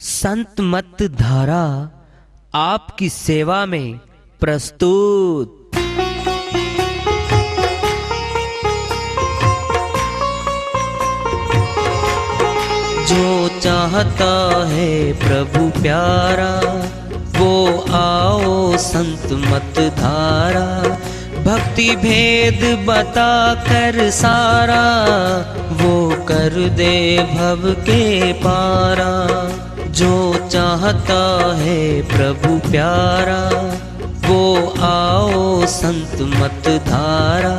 संत मत धारा आपकी सेवा में प्रस्तुत। जो चाहता है प्रभु प्यारा वो आओ संत मत धारा। भक्ति भेद बता कर सारा वो कर दे भव के पारा। जो चाहता है प्रभु प्यारा वो आओ संत मत धारा।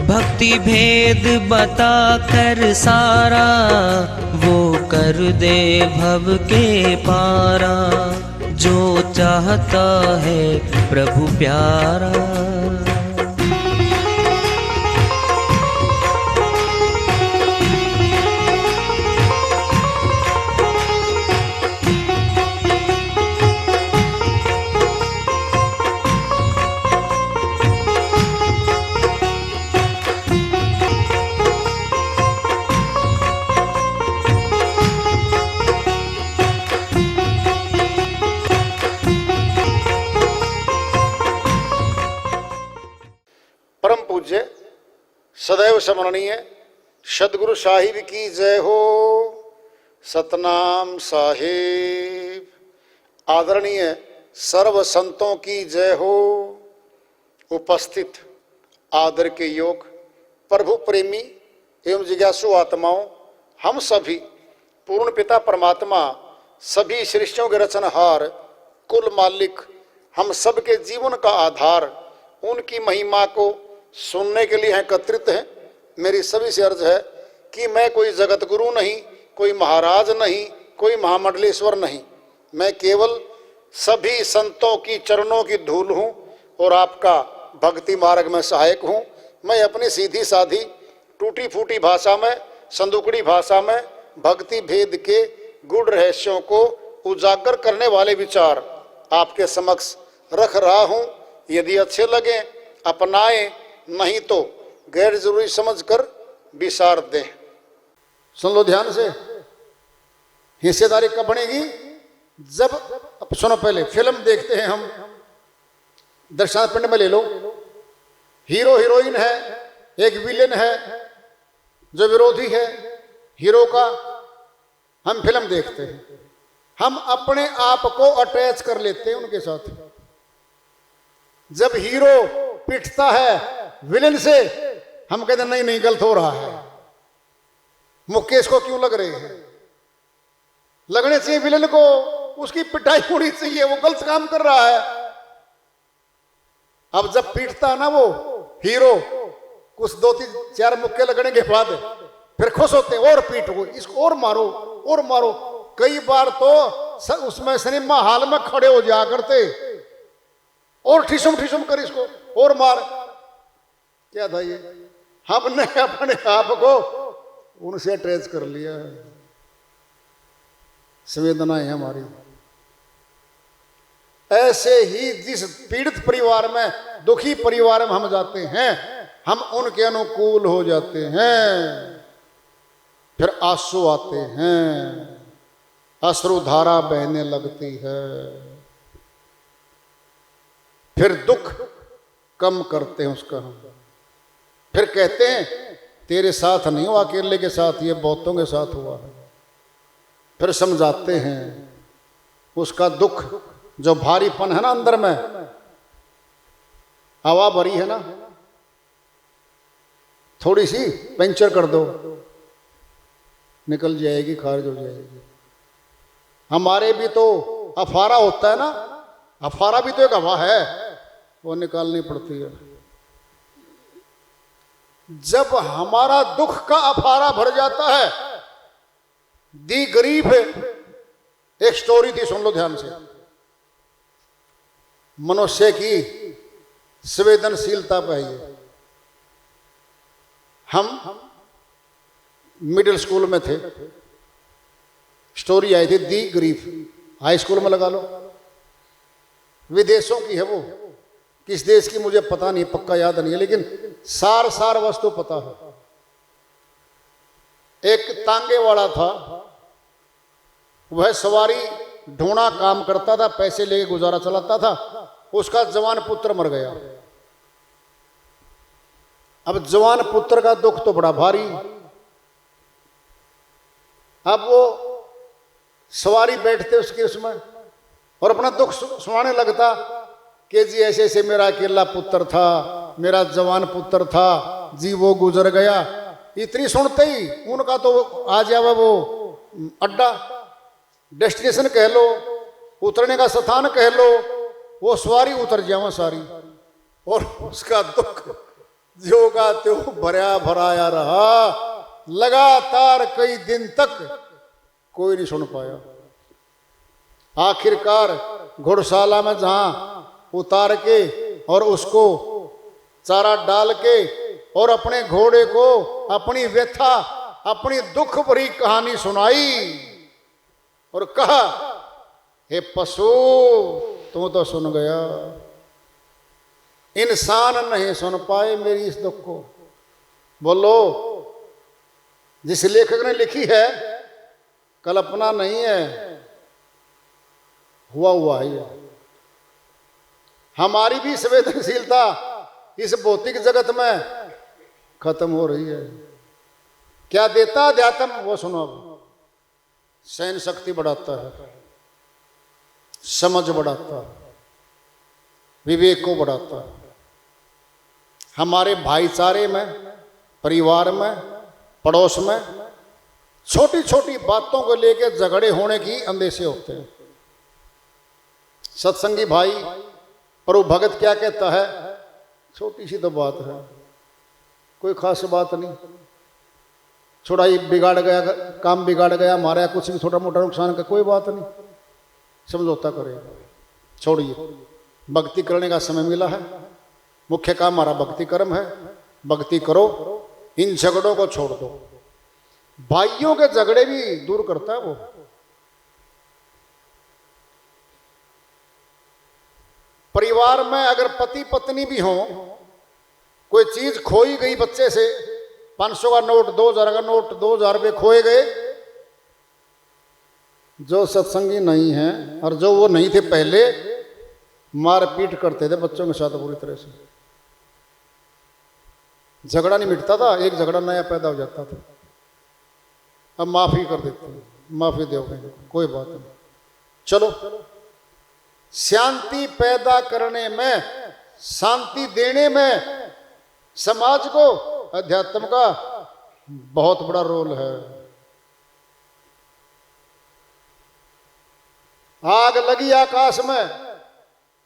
भक्ति भेद बता कर सारा वो कर दे भव के पारा। जो चाहता है प्रभु प्यारा। परम पूज्य सदैव स्मरणीय सदगुरु साहिब की जय हो। सतनाम साहिब। आदरणीय सर्व संतों की जय हो। उपस्थित आदर के योग प्रभु प्रेमी एवं जिज्ञासु आत्माओं, हम सभी पूर्ण पिता परमात्मा सभी सृष्टियों के रचनहार कुल मालिक हम सबके जीवन का आधार उनकी महिमा को सुनने के लिए एकत्रित हैं। मेरी सभी से अर्ज है कि मैं कोई जगत गुरु नहीं, कोई महाराज नहीं, कोई महामंडलेश्वर नहीं। मैं केवल सभी संतों की चरणों की धूल हूँ और आपका भक्ति मार्ग में सहायक हूँ। मैं अपनी सीधी साधी टूटी फूटी भाषा में, संदुकड़ी भाषा में भक्ति भेद के गूढ़ रहस्यों को उजागर करने वाले विचार आपके समक्ष रख रहा हूँ। यदि अच्छे लगे अपनाएं, नहीं तो गैर जरूरी समझकर विसार दें। सुन लो ध्यान से। हिस्सेदारी कब बनेगी? जब सुनो, पहले फिल्म देखते हैं हम, दर्शनार्थ पिंड में ले लो, हीरो हीरोइन है, एक विलेन है जो विरोधी है हीरो का। हम फिल्म देखते हैं, हम अपने आप को अटैच कर लेते हैं उनके साथ। जब हीरो पिटता है विलेन से, हम कहते हैं नहीं नहीं गलत हो रहा है। मुकेश को क्यों लग रहे हैं? लगने चाहिए विलेन को, उसकी पिटाई होनी चाहिए, वो गलत काम कर रहा है। अब जब पीटता है ना वो हीरो, कुछ 2-3-4 मुक्के लगने के बाद फिर खुश होते हैं, और पीटो इसको, और मारो और मारो। कई बार तो उसमें सिनेमा हॉल में खड़े हो जा करते, और ठिसुम ठिसुम कर इसको और मार। क्या था ये? हमने अपने आप को उनसे अटैच कर लिया है। संवेदनाएं हमारी ऐसे ही जिस पीड़ित परिवार में, दुखी परिवार में हम जाते हैं, हम उनके अनुकूल हो जाते हैं। फिर आंसू आते हैं, अश्रुधारा बहने लगती है। फिर दुख कम करते हैं उसका हम। फिर कहते हैं तेरे साथ नहीं हुआ, अकेले के साथ, ये बहुतों के साथ हुआ है। फिर समझाते हैं उसका दुख, जो भारीपन है ना अंदर में, हवा भरी है ना, थोड़ी सी पंचर कर दो, निकल जाएगी, खारिज हो जाएगी। हमारे भी तो अफारा होता है ना, अफारा भी तो एक हवा है, वो निकालनी पड़ती है। जब हमारा दुख का अफारा भर जाता है, दी गरीब है, एक स्टोरी थी, सुन लो ध्यान से। मनुष्य की संवेदनशीलता पर। हम मिडिल स्कूल में थे, स्टोरी आई थी दी गरीब, हाई स्कूल में लगा लो। विदेशों की है वो, किस देश की मुझे पता नहीं, पक्का याद नहीं है, लेकिन सार वस्तु पता है। एक तांगे वाला था, वह सवारी ढूंढा काम करता था, पैसे लेके गुजारा चलाता था। उसका जवान पुत्र मर गया। अब जवान पुत्र का दुख तो बड़ा भारी। अब वो सवारी बैठते उसके उसमें और अपना दुख सुनाने लगता कि जी ऐसे ऐसे मेरा अकेला पुत्र था, मेरा जवान पुत्र था जी, वो गुजर गया। इतनी सुनते ही उनका तो आ जावा वो अड्डा, डेस्टिनेशन कह लो, उतरने का स्थान कह लो, वो सवारी उतर जावा सारी। और उसका दुख जो का त्यो भरा भराया रहा। लगातार कई दिन तक कोई नहीं सुन पाया। आखिरकार घुड़शाला में जहां उतार के और उसको चारा डाल के और अपने घोड़े को अपनी व्यथा, अपनी दुख भरी कहानी सुनाई और कहा, हे पशु तू तो सुन गया, इंसान नहीं सुन पाए मेरी इस दुख को। बोलो, जिस लेखक ने लिखी है कल्पना नहीं है, हुआ हुआ ही है। हमारी भी संवेदनशीलता इस भौतिक जगत में खत्म हो रही है। क्या देता अध्यात्म, वो सुनो। सहन शक्ति बढ़ाता है, समझ बढ़ाता है, विवेक को बढ़ाता है। हमारे भाईचारे में, परिवार में, पड़ोस में छोटी छोटी बातों को लेकर झगड़े होने की अंदेशे होते हैं। सत्संगी भाई प्रभु भगत क्या कहता है, छोटी सी तो बात है, कोई खास बात नहीं, छोड़ा ही बिगाड़ गया, काम बिगाड़ गया हमारा, कुछ भी छोटा मोटा नुकसान का कोई बात नहीं, समझौता करेगा, छोड़िए। भक्ति करने का समय मिला है, मुख्य काम हमारा भक्ति कर्म है, भक्ति करो, इन झगड़ों को छोड़ दो। भाइयों के झगड़े भी दूर करता है वो। परिवार में अगर पति पत्नी भी हो, कोई चीज खोई गई बच्चे से, 500 का नोट, 2000 का नोट, 2000 रुपये खोए गए, जो सत्संगी नहीं है और जो वो नहीं थे पहले, मारपीट करते थे बच्चों के साथ पूरी तरह से। झगड़ा नहीं मिटता था, एक झगड़ा नया पैदा हो जाता था। अब माफी कर देते हैं, माफी दो, कोई बात नहीं, चलो। शांति पैदा करने में, शांति देने में समाज को अध्यात्म का बहुत बड़ा रोल है। आग लगी आकाश में,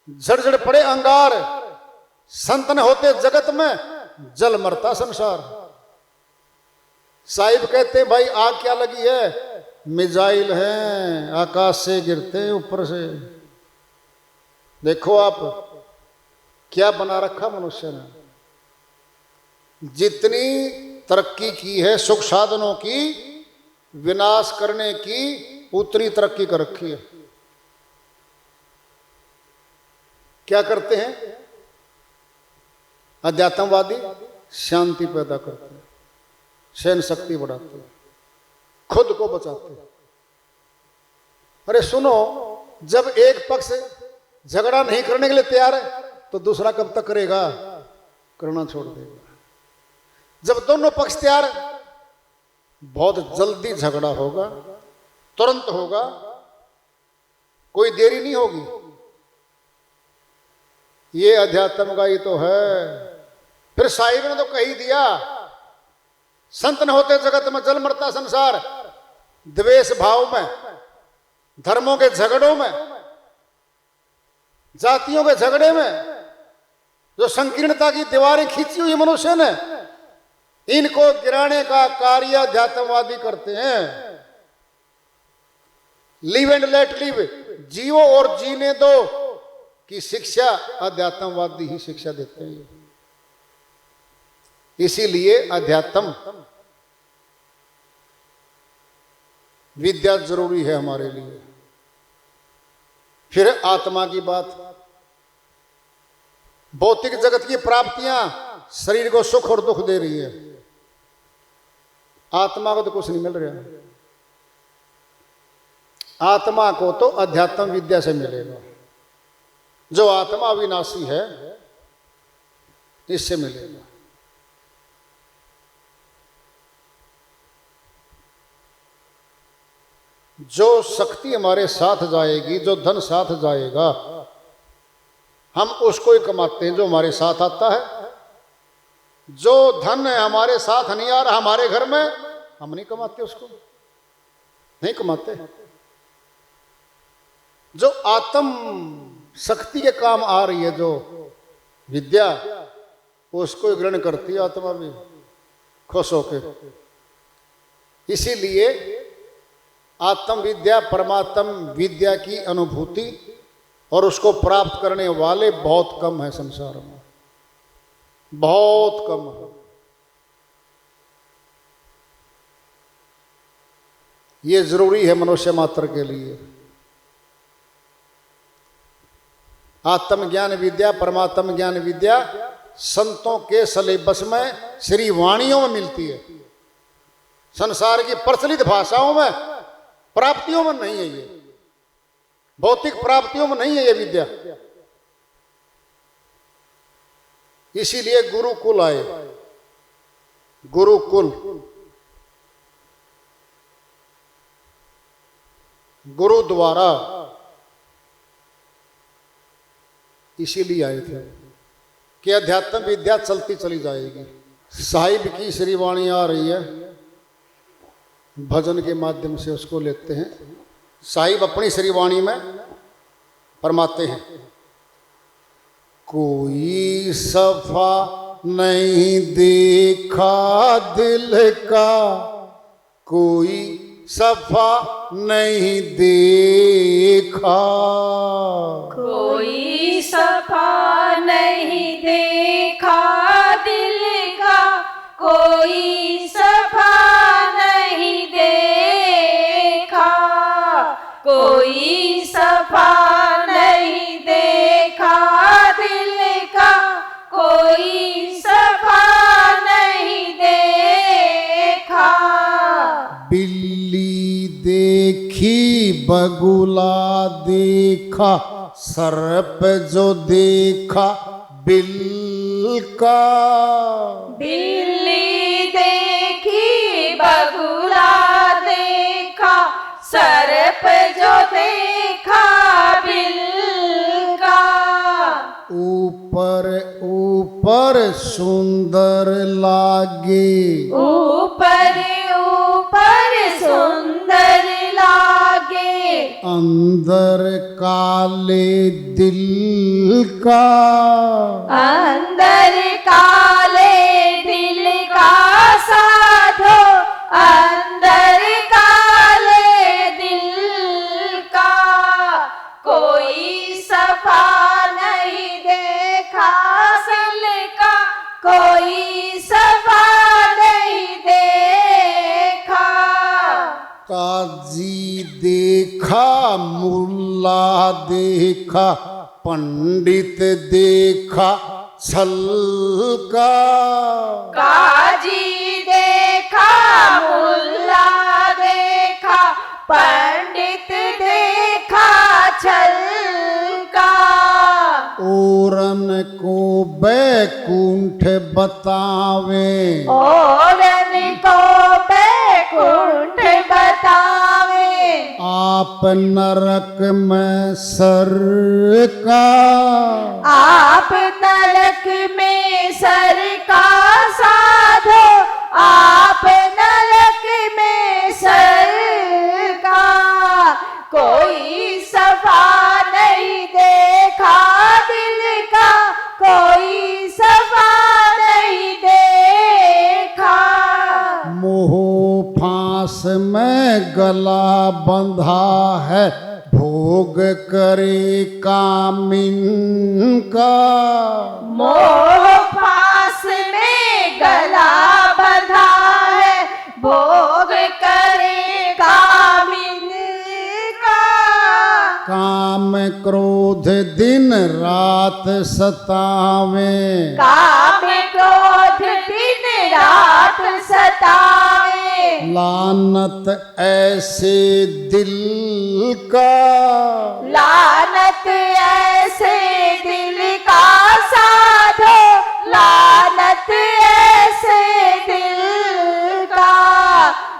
झड़झड़ पड़े अंगार, संतन होते जगत में, जल मरता संसार। साहिब कहते भाई आग क्या लगी है, मिजाइल हैं, आकाश से गिरते हैं ऊपर से। देखो आप क्या बना रखा मनुष्य ने। जितनी तरक्की की है सुख साधनों की, विनाश करने की उतनी तरक्की कर रखी है। क्या करते हैं अध्यात्मवादी? शांति पैदा करते हैं, सहन शक्ति बढ़ाते हैं, खुद को बचाते हैं। अरे सुनो, जब एक पक्ष झगड़ा नहीं करने के लिए तैयार है तो दूसरा कब तक करेगा? करना छोड़ देगा। जब दोनों पक्ष तैयार है, बहुत जल्दी झगड़ा होगा, तुरंत होगा, कोई देरी नहीं होगी। ये अध्यात्म का ही तो है। फिर साहिब ने तो कह ही दिया, संत न होते जगत में जल मरता संसार। द्वेष भाव में, धर्मों के झगड़ों में, जातियों के झगड़े में जो संकीर्णता की दीवारें खींची हुई मनुष्य ने, इनको गिराने का कार्य अध्यात्मवादी करते हैं। लिव एंड लेट लिव, जियो और जीने दो की शिक्षा अध्यात्मवादी ही शिक्षा देते हैं। इसीलिए अध्यात्म विद्या जरूरी है हमारे लिए। फिर आत्मा की बात, भौतिक जगत की प्राप्तियां शरीर को सुख और दुख दे रही है, आत्मा को तो कुछ नहीं मिल रहा। आत्मा को तो अध्यात्म विद्या से मिलेगा, जो आत्मा अविनाशी है इससे मिलेगा। जो शक्ति हमारे साथ जाएगी, जो धन साथ जाएगा, हम उसको ही कमाते हैं जो हमारे साथ आता है। जो धन है हमारे साथ नहीं आ रहा हमारे घर में, हम नहीं कमाते, उसको नहीं कमाते। जो आत्म शक्ति के काम आ रही है, जो विद्या, उसको ग्रहण करती है आत्मा भी खुश होकर। इसीलिए आत्म विद्या परमात्म विद्या की अनुभूति और उसको प्राप्त करने वाले बहुत कम है संसार में, बहुत कम है। ये जरूरी है मनुष्य मात्र के लिए। आत्मज्ञान विद्या परमात्म ज्ञान विद्या संतों के सिलेबस में श्री वाणियों में मिलती है। संसार की प्रचलित भाषाओं में, प्राप्तियों में नहीं है, ये भौतिक प्राप्तियों में नहीं है ये विद्या। इसीलिए गुरुकुल आए, गुरुकुल, गुरु द्वारा इसीलिए आए थे कि अध्यात्म विद्या चलती चली जाएगी। साहिब की श्रीवाणी आ रही है, भजन के माध्यम से उसको लेते हैं। साहिब अपनी श्रीवाणी में फरमाते हैं, कोई सफा नहीं देखा दिल का, कोई सफा नहीं देखा, कोई सफा नहीं देखा दिल का, कोई सफा नहीं देखा, कोई सफा नहीं देखा दिल का, कोई सफा नहीं देखा। बिल्ली देखी बगुला देखा, सर्प जो देखा बिल का, बिल्ली देखी बगुला देखा, सर्प जो देखा बिल का। ऊपर ऊपर सुंदर लागे, ऊपर ऊपर सुंदर लागे, अंदर काले दिल का, अंदर काले दिल का साधो, अंदर काले दिल का। कोई सफा नहीं देखा दिल का, कोई सफा नहीं देखा। काजी देखा मुल्ला देखा, पंडित देखा छल का, काजी देखा मुल्ला देखा, पंडित देखा छल का। ओरन को बैकुंठ बतावे, ओरन को बैकुंठ बतावे, आप नरक में सर का, आप नरक में सर का साधो, आप नरक में सर का। कोई सफा नहीं देखा दिल का, कोई सफा नहीं देखा। मोह फांस में गला बंधा है, भोग करे कामिन का, मोह पास में गला बंधा है, भोग करे कामिन का। काम क्रोध दिन रात सतावे, काम क्रोध दिन रात सतावे, लानत ऐसे दिल का, लानत ऐसे दिल का साधो, लानत ऐसे दिल का,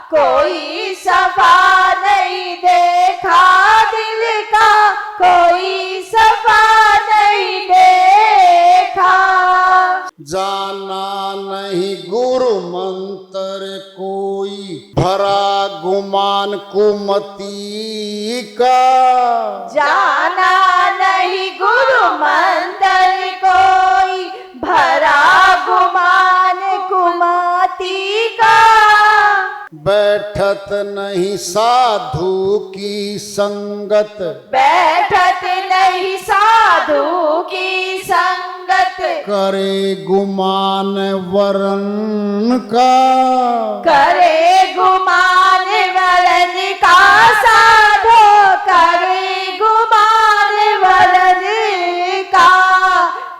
कोई सफा नहीं देखा दिल का, कोई सफा नहीं देखा। जाना नहीं गुरु मंत्र कोई, भरा गुमान कुमति का, जाना नहीं गुरु मंत्र कोई, भरा गुमान कुमति का, बैठत नहीं साधु की संगत, बैठत नहीं साधु की संगत, करे गुमान वरण का, करे गुमान वरण का साधो, करे गुमान वरण का,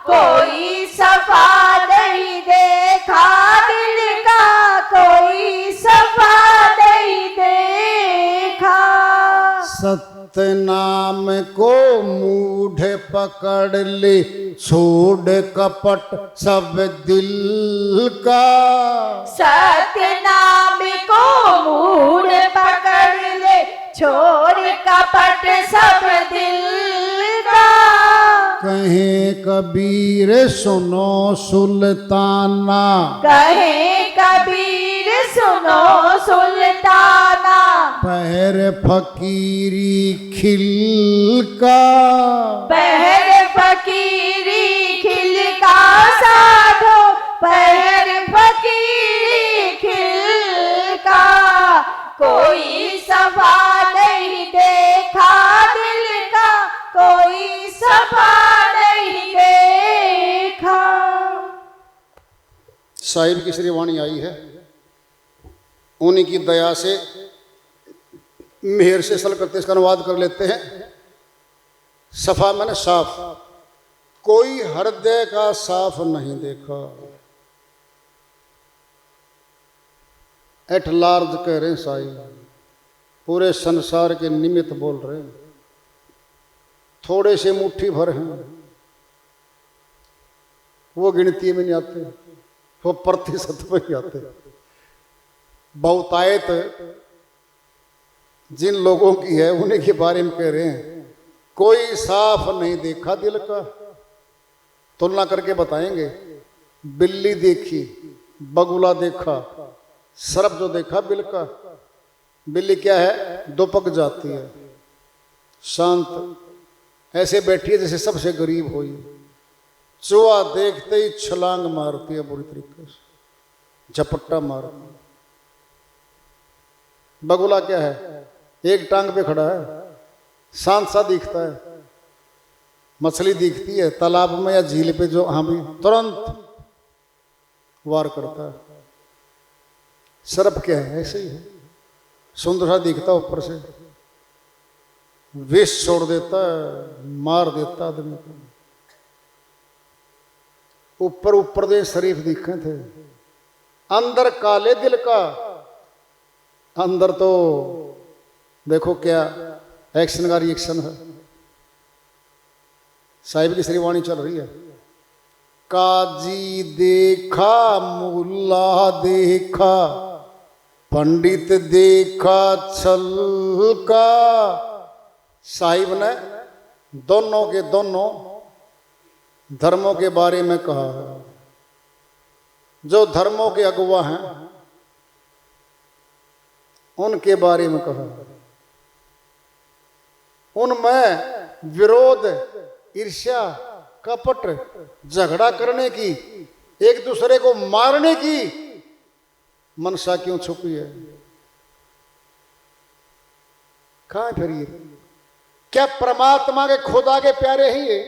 कोई सफा नहीं देखा दिल का, कोई सफा नहीं देखा। सत्य नाम को मूढ़ पकड़ ले, छोड़ कपट सब दिल का, सत्य नाम को मूढ़ पकड़ ले, छोड़ कपट सब दिल का, कहे कबीर सुनो सुल्ताना, कहे कबीर सुनो सुल्ताना, पहर फकीरी खिल का, पहर फकीरी खिल का साधो, पहर फकीरी खिल का, कोई सफा नहीं देखा दिल का, कोई सफा नहीं देखा। साहिब की श्री वाणी आई है, उन्हीं की दया से मेहर से सल करते इसका अनुवाद कर लेते हैं। सफा मैंने साफ, कोई हृदय का साफ नहीं देखा। एट लार्ज कह रहे हैं साहिब, पूरे संसार के निमित्त बोल रहे हैं। थोड़े से मुट्ठी भर हैं, वो गिनती में नहीं आते, वो प्रतिशत में ही आते। बहुतायत जिन लोगों की है उन्हीं के बारे में कह रहे हैं, कोई साफ नहीं देखा दिल का। तुलना करके बताएंगे, बिल्ली देखी, बगुला देखा, सर्प जो देखा बिल का। बिल्ली क्या है, दुपक जाती है, शांत ऐसे बैठी है जैसे सबसे गरीब हो। चूहा देखते ही छलांग मारती है, बुरी तरीके से झपट्टा मारती है। बगुला क्या है, एक टांग पे खड़ा है, शांत सा दिखता है। मछली दिखती है तालाब में या झील पे, जो हाँ भी तुरंत वार करता है। सर्प क्या है, ऐसे ही है, सुंदर सा दिखता है, ऊपर से विष छोड़ देता है, मार देता आदमी को। ऊपर ऊपर दे शरीफ दिखे थे, अंदर काले दिल का। अंदर तो देखो क्या एक्शन का रिएक्शन है। साहिब की श्री वाणी चल रही है, काजी देखा, मुल्ला देखा, पंडित देखा छल का। साहिब ने दोनों के दोनों धर्मों के बारे में कहा है। जो धर्मों के अगुवा हैं उनके बारे में कहा। उनमें विरोध, ईर्ष्या, कपट, झगड़ा करने की, एक दूसरे को मारने की मनसा क्यों छुपी है? कहां फिर ये? क्या परमात्मा के खुदा के प्यारे हैं ये?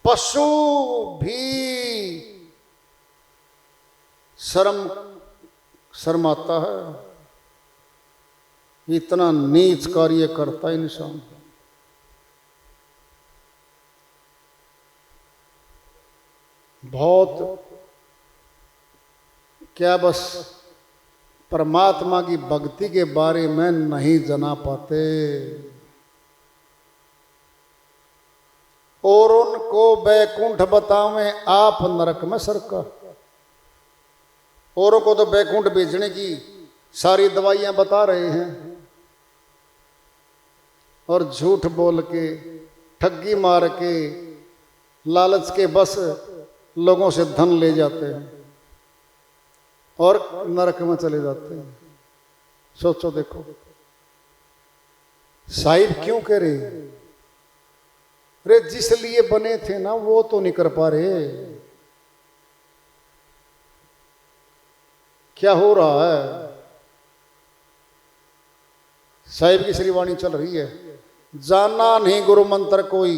पशु भी शर्माता है, इतना नीच कार्य करता है इंसान। बहुत क्या बस परमात्मा की भक्ति के बारे में नहीं जाना पाते और उनको बैकुंठ बतावें आप नरक में सरका। औरों को तो बैकुंठ भेजने की सारी दवाइयां बता रहे हैं और झूठ बोल के ठगी मार के लालच के बस लोगों से धन ले जाते हैं और नरक में चले जाते हैं। सोचो देखो साहिब क्यों कह रहे, अरे जिस लिए बने थे ना वो तो नहीं कर पा रहे। क्या हो रहा है? साहिब की श्री वाणी चल रही है, जाना नहीं गुरु मंत्र कोई,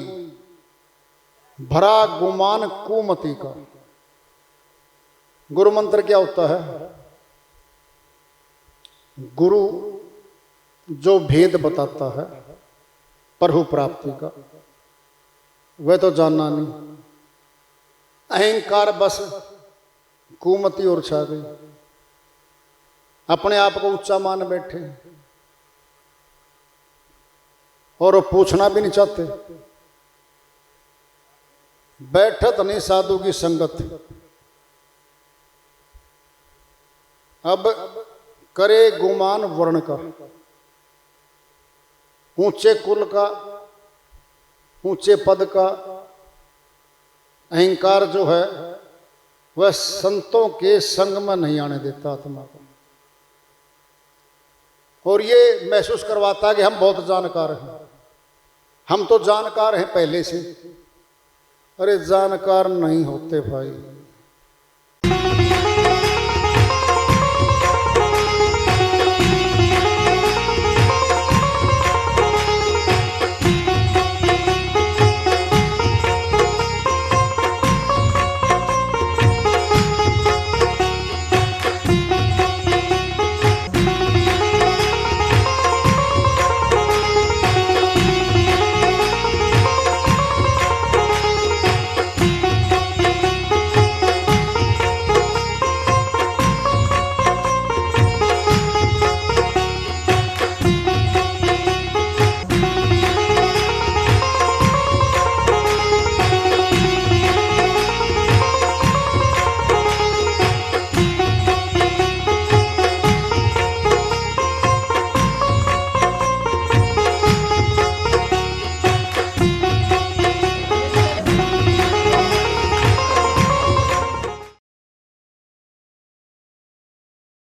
भरा गुमान कुमति का। गुरु मंत्र क्या होता है? गुरु जो भेद बताता है प्रभु प्राप्ति का, वह तो जानना नहीं। अहंकार बस कुमति और छा गई, अपने आप को ऊंचा मान बैठे और वो पूछना भी नहीं चाहते। बैठत नहीं साधु की संगत, अब करे गुमान वर्ण का, ऊंचे कुल का, ऊंचे पद का अहंकार जो है वह संतों के संग में नहीं आने देता आत्मा को, और ये महसूस करवाता है कि हम बहुत जानकार हैं। हम तो जानकार हैं पहले से। अरे जानकार नहीं होते भाई,